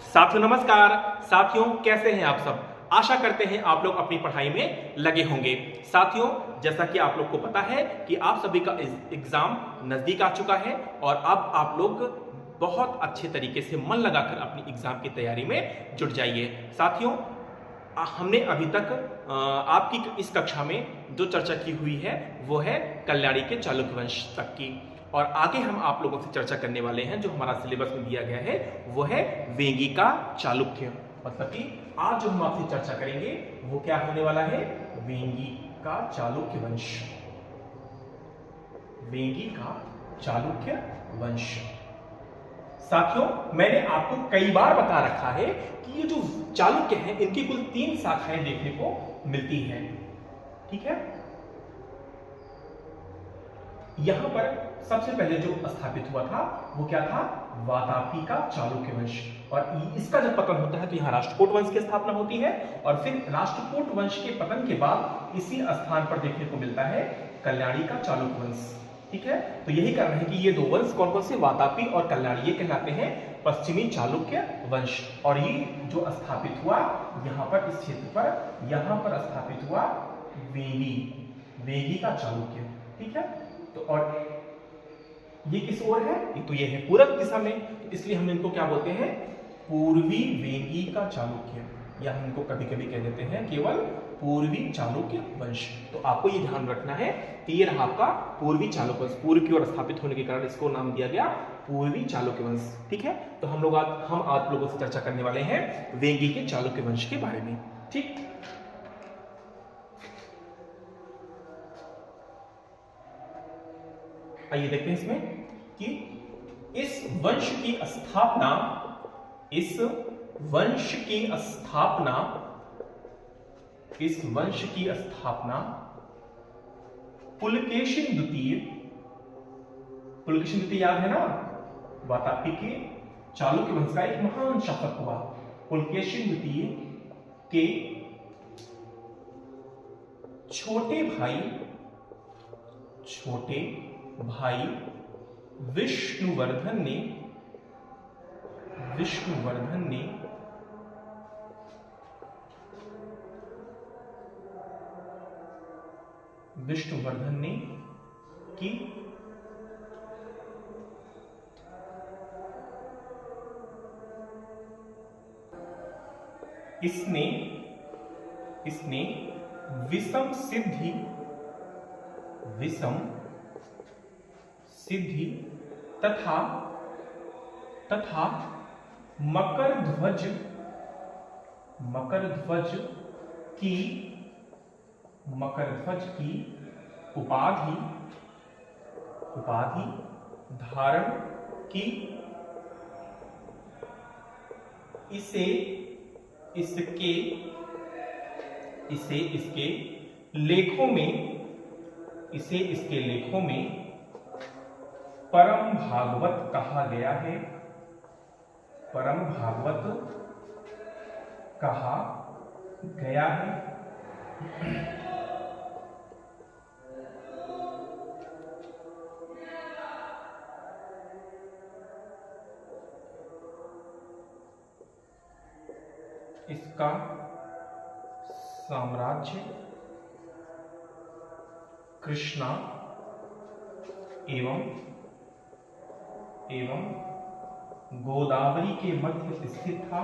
साथियों नमस्कार। साथियों कैसे हैं आप सब? आशा करते हैं आप लोग अपनी पढ़ाई में लगे होंगे। साथियों जैसा कि आप लोग को पता है कि आप सभी का एग्जाम नजदीक आ चुका है और अब आप लोग बहुत अच्छे तरीके से मन लगाकर अपनी एग्जाम की तैयारी में जुट जाइए। साथियों हमने अभी तक आपकी इस कक्षा में जो चर्चा की हुई है वो है कल्याणी के चालुक्य वंश तक की, और आगे हम आप लोगों से चर्चा करने वाले हैं जो हमारा सिलेबस में दिया गया है वो है वेंगी का चालुक्य। मतलब कि आज जो हम आपसे चर्चा करेंगे वो क्या होने वाला है? वेंगी का चालुक्य वंश। वेंगी का चालुक्य वंश। साथियों मैंने आपको कई बार बता रखा है कि ये जो चालुक्य हैं इनकी कुल 3 शाखाएं देखने को मिलती हैं। ठीक है, यहां पर सबसे पहले जो स्थापित हुआ था वो क्या था? वातापी का चालुक्य वंश। और इसका जब पतन होता है तो यहां राष्ट्रकूट वंश की स्थापना होती है और फिर राष्ट्रकूट वंश के पतन के बाद इसी स्थान पर देखने को मिलता है कल्याणी का चालुक्य वंश। ठीक है, तो यही कारण है कि ये दो वंश कौन कौन से, वातापी और कल्याणी, ये कहलाते हैं पश्चिमी चालुक्य वंश। और ये जो स्थापित हुआ यहां पर इस क्षेत्र पर, यहां पर स्थापित हुआ वेंगी, वेंगी का चालुक्य। ठीक है, तो और ये किस ओर है? तो ये है पूरब दिशा में, इसलिए हम इनको क्या बोलते हैं? पूर्वी वेंगी का चालुक्य, या हम इनको कभी कभी कह देते हैं केवल पूर्वी चालुक्य वंश। तो आपको ये ध्यान रखना है कि ये रहा आपका पूर्वी चालुक्य वंश, पूर्व की ओर स्थापित होने के कारण इसको नाम दिया गया पूर्वी चालुक्य वंश। ठीक है, तो हम आप लोगों से चर्चा करने वाले हैं वेंगी के चालुक्य वंश के बारे में। ठीक, आइए देखते हैं इसमें कि इस वंश की स्थापना, इस वंश की स्थापना, इस वंश की स्थापना पुलकेशिन द्वितीय, पुलकेशिन द्वितीय याद है ना, वातापी के चालुक्य वंश का एक महान शासक हुआ। पुलकेशिन द्वितीय के छोटे भाई विष्णुवर्धन ने की इसने विषम सिद्धि तथा मकर ध्वज की उपाधि धारण की। इसे इसके लेखों में परम भागवत कहा गया है, परम भागवत कहा गया है। इसका साम्राज्य कृष्णा एवं गोदावरी के मध्य स्थित था,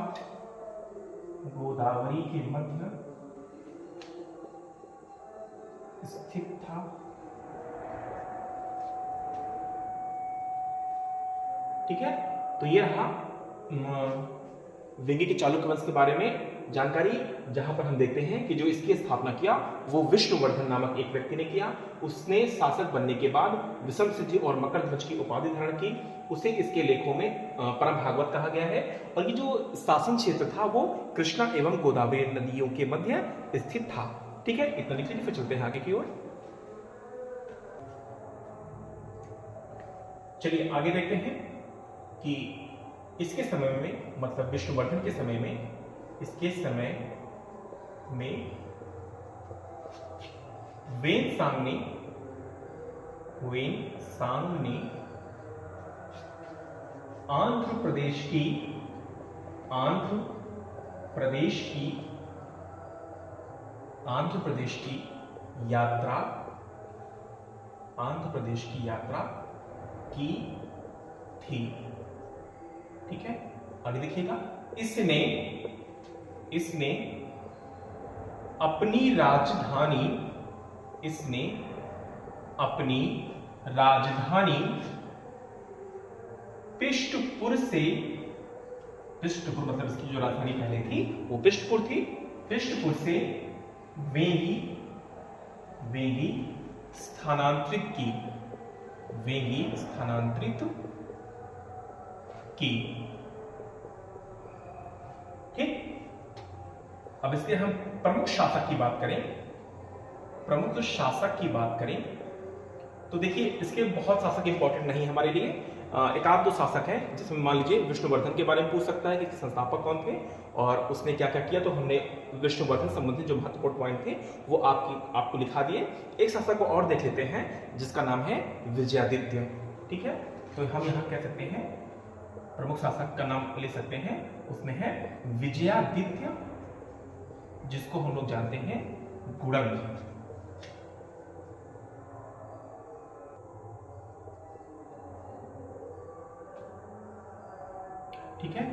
गोदावरी के मध्य स्थित था। ठीक है, तो ये रहा वेंगी के चालुक्य वंश के बारे में जानकारी, जहां पर हम देखते हैं कि जो इसकी स्थापना किया वो विष्णुवर्धन नामक एक व्यक्ति ने किया। उसने शासक बनने के बाद विषम सिद्धि और मकर ध्वज की उपाधि धारण की। उसे इसके लेखों में परम भागवत कहा गया है। और ये जो शासन क्षेत्र था वो कृष्णा एवं गोदावरी नदियों के मध्य स्थित था। ठीक है, इतना लिख लीजिए, फिर चलते हैं आगे की ओर। चलिए आगे देखते हैं कि इसके समय में, मतलब विष्णुवर्धन के समय में, इसके समय में वेनसांग ने आंध्र प्रदेश की आंध्र प्रदेश की यात्रा की थी। ठीक है, आगे देखिएगा, इसने अपनी राजधानी पिष्टपुर मतलब इसकी जो राजधानी पहले थी वो पिष्टपुर थी, पिष्टपुर से वेंगी स्थानांतरित की। ठीक, अब इसके हम प्रमुख शासक की बात करें तो देखिए इसके बहुत शासक इंपॉर्टेंट नहीं हमारे लिए, एक आध दो शासक हैं जिसमें मान लीजिए विष्णुवर्धन के बारे में पूछ सकता है कि संस्थापक कौन थे और उसने क्या क्या किया, तो हमने विष्णुवर्धन संबंधित जो महत्वपूर्ण पॉइंट थे वो आपको लिखा दिए। एक शासक को और देख लेते हैं जिसका नाम है विजयादित्य। ठीक है, तो हम यहाँ कह सकते हैं प्रमुख शासक का नाम ले सकते हैं, उसमें है विजयादित्य, जिसको हम लोग जानते हैं गुणंग। ठीक है,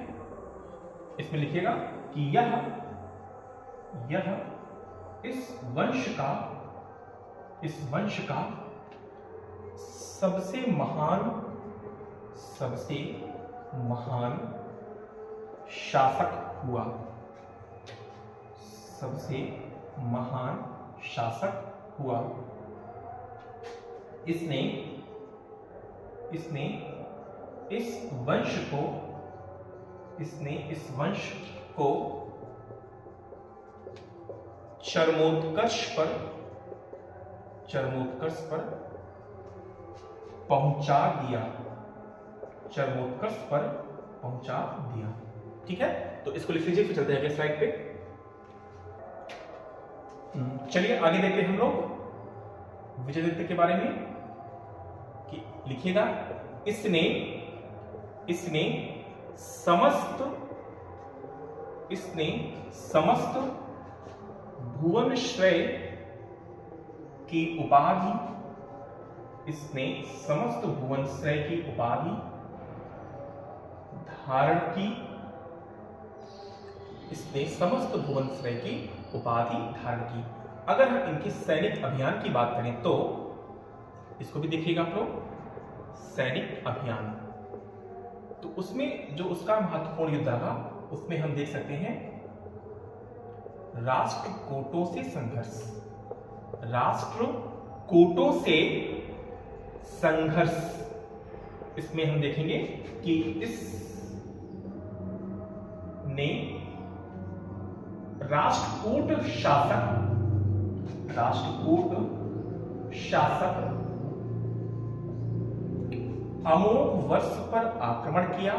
इसमें लिखिएगा कि यह इस वंश का सबसे महान शासक हुआ। इसने इस वंश को चरमोत्कर्ष पर पहुंचा दिया। ठीक है, तो इसको लिख लीजिए, फिर चलते हैं अगले स्लाइड पे। चलिए आगे देखते हैं हम लोग विजयादित्य के बारे में कि लिखिएगा, इसने समस्त भुवनश्रय की उपाधि धारण की। अगर हम इनके सैनिक अभियान की बात करें तो इसको भी देखिएगा आप लोग, सैनिक अभियान, तो उसमें जो उसका महत्वपूर्ण युद्ध रहा उसमें हम देख सकते हैं राष्ट्रकूटों से संघर्ष। इसमें हम देखेंगे कि इसने राष्ट्रकूट शासक अमोघ वर्ष पर आक्रमण किया।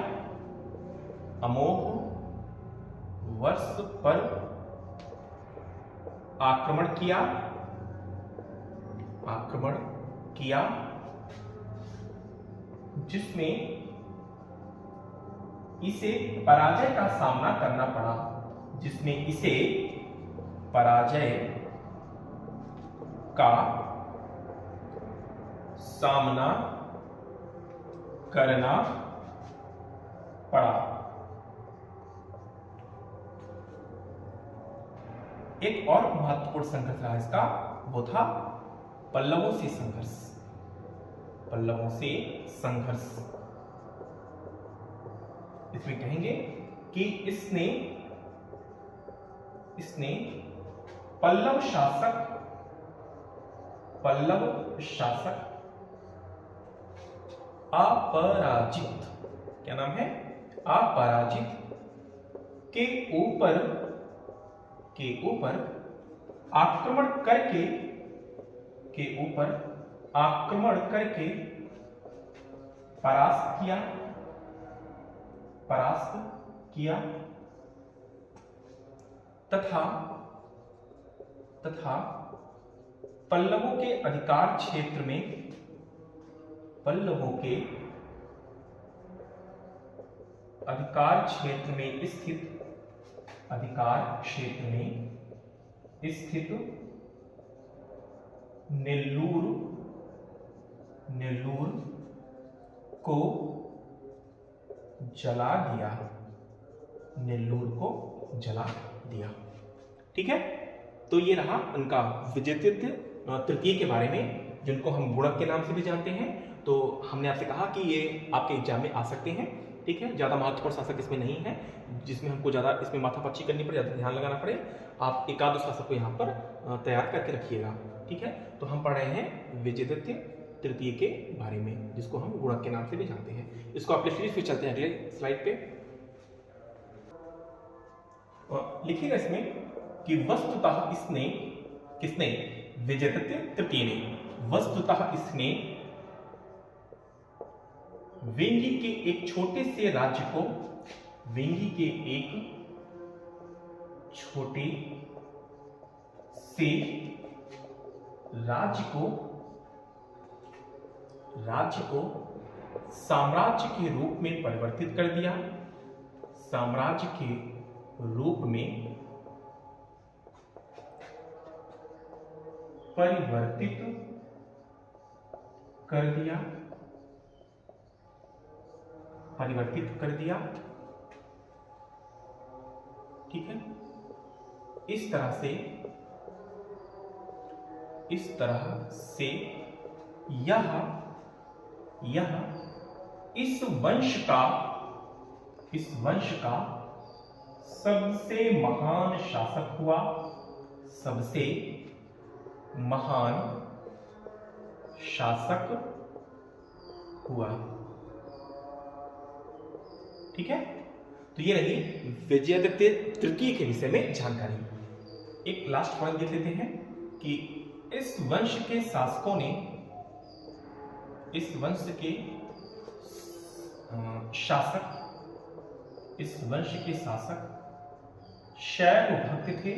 जिसमें इसे पराजय का सामना करना पड़ा। एक और महत्वपूर्ण संघर्ष रहा इसका, वो था पल्लवों से संघर्ष। इसमें कहेंगे कि इसने पल्लव शासक अपराजित, क्या नाम है, अपराजित के ऊपर आक्रमण करके परास्त किया तथा पल्लवों के अधिकार क्षेत्र में अधिकार क्षेत्र में स्थित, अधिकार क्षेत्र में स्थित नेल्लूर, नेल्लूर को जला दिया, नेल्लूर को जला दिया। ठीक है, तो ये रहा उनका विजेतृत्व तृतीय के बारे में, जिनको हम गुणक के नाम से भी जानते हैं। तो हमने आपसे कहा कि ये आपके एग्जाम में आ सकते हैं। ठीक है, ज़्यादा महत्वपूर्ण शासक इसमें नहीं है जिसमें हमको ज़्यादा इसमें माथापच्ची करनी पड़े, ज़्यादा ध्यान लगाना पड़े। आप एक आध शासक को यहाँ पर तैयार करके रखिएगा। ठीक है, तो हम पढ़ रहे हैं विजेतृत्व तृतीय के बारे में, जिसको हम गुणक के नाम से भी जानते हैं। इसको आप लिख लीजिए, फिर चलते हैं अगले स्लाइड पे। लिखिएगा इसमें कि वस्तुतः इसने, किसने, विजेतृत्व तृतीय ने, वस्तुतः इसने वेंगी के एक छोटे से राज्य को, वेंगी के एक छोटे से राज्य को साम्राज्य के रूप में परिवर्तित कर दिया, साम्राज्य के रूप में परिवर्तित कर दिया, परिवर्तित कर दिया। ठीक है, इस तरह से यह इस वंश का सबसे महान शासक हुआ, सबसे महान शासक हुआ। ठीक है, तो ये रही विजयादित्य तृतीय के विषय में जानकारी। एक लास्ट पॉइंट देख लेते हैं कि इस वंश के शासकों ने, इस वंश के शासक, इस वंश के शासक शैव भक्त थे,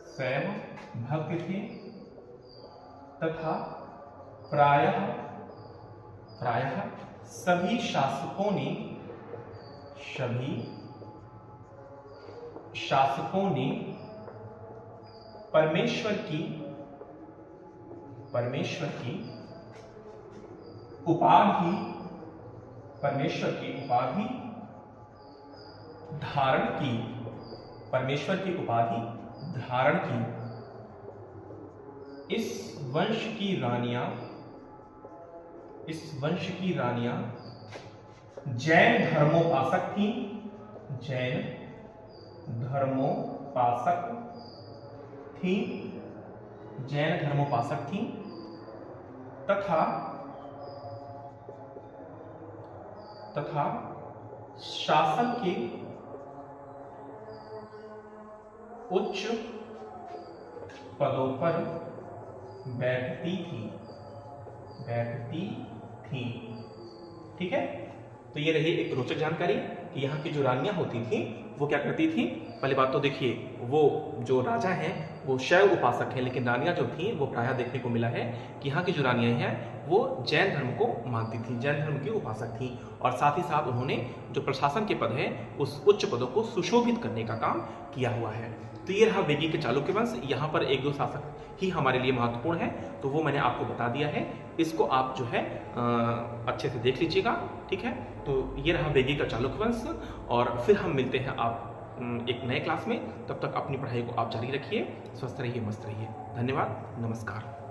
शैव भक्त थे तथा प्रायः सभी शासकों ने परमेश्वर की उपाधि धारण की, परमेश्वर की उपाधि धारण की। इस वंश की रानियां जैन धर्मोपासक थीं, जैन धर्मोपासक थीं तथा शासन के उच्च पदों पर बैठती थी। ठीक है, तो ये रही एक रोचक जानकारी कि यहाँ की जो रानियां होती थी वो क्या करती थी। पहली बात तो देखिए, वो जो राजा हैं वो शैव उपासक हैं, लेकिन रानियां जो थी वो प्रायः देखने को मिला है कि यहाँ की जो रानियां हैं वो जैन धर्म को मानती थी, जैन धर्म की उपासक थी। और साथ ही साथ उन्होंने जो प्रशासन के पद है उस उच्च पदों को सुशोभित करने का काम किया हुआ है। तो ये रहा वेगी के चालुक्य वंश। यहाँ पर एक दो शासक ही हमारे लिए महत्वपूर्ण है, तो वो मैंने आपको बता दिया है। इसको आप जो है अच्छे से देख लीजिएगा। ठीक है, तो ये रहा वेगी का चालुक्य वंश। और फिर हम मिलते हैं आप एक नए क्लास में। तब तक अपनी पढ़ाई को आप जारी रखिए। स्वस्थ रहिए, मस्त रहिए। धन्यवाद, नमस्कार।